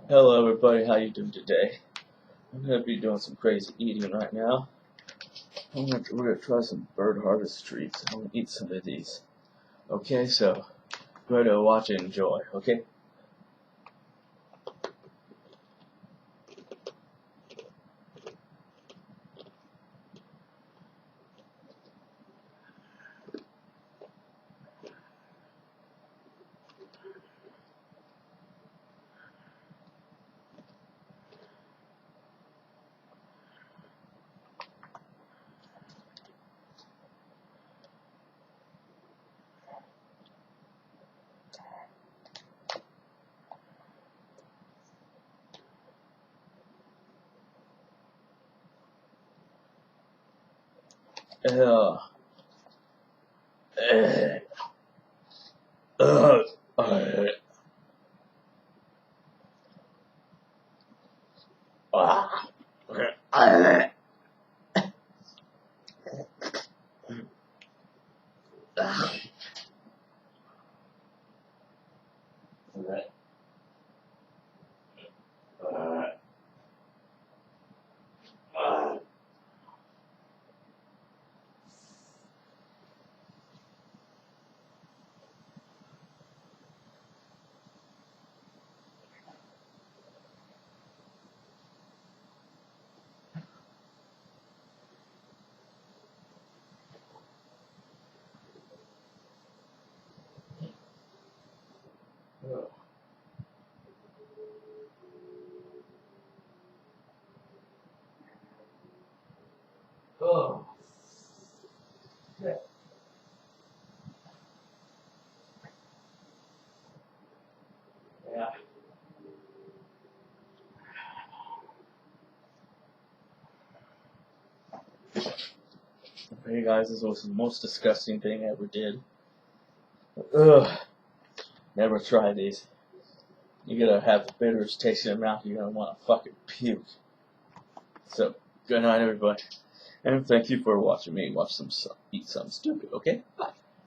Hello everybody, how you doing today? I'm gonna be doing some crazy eating right now. We're gonna try some bird harvest treats. I'm gonna eat some of these. Okay, so go ahead and watch and enjoy, okay? Uh, uh, uh, uh, Oh, shit. Yeah. Hey guys, this was the most disgusting thing I ever did. Ugh. Never try these. You're gonna have the bitters taste in your mouth. You're gonna want to fucking puke. So, good night, everybody. And thank you for watching me eat something stupid, okay? Bye.